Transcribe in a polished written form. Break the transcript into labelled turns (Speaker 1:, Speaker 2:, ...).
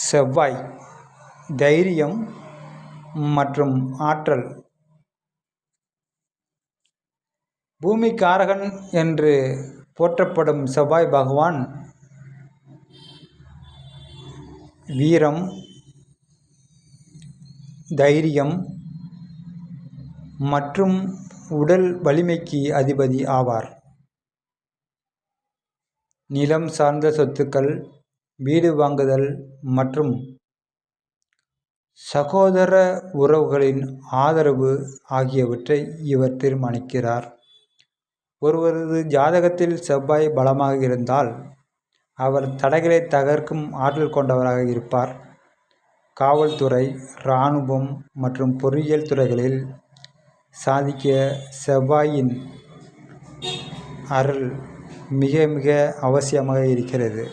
Speaker 1: செவ்வாய் தைரியம் மற்றும் ஆற்றல். பூமிக்காரகன் என்று போற்றப்படும் செவ்வாய் பகவான் வீரம், தைரியம் மற்றும் உடல் வலிமைக்கு அதிபதி ஆவார். நிலம் சார்ந்த சொத்துக்கள், வீடு வாங்குதல் மற்றும் சகோதர உறவுகளின் ஆதரவு ஆகியவற்றை இவர் தீர்மானிக்கிறார். ஒருவரது ஜாதகத்தில் செவ்வாய் பலமாக இருந்தால் அவர் தடைகளை தகர்க்கும் ஆற்றல் கொண்டவராக இருப்பார். காவல்துறை, இராணுவம் மற்றும் பொறியியல் துறைகளில் சாதிக்க செவ்வாயின் அருள் மிக மிக அவசியமாக இருக்கிறது.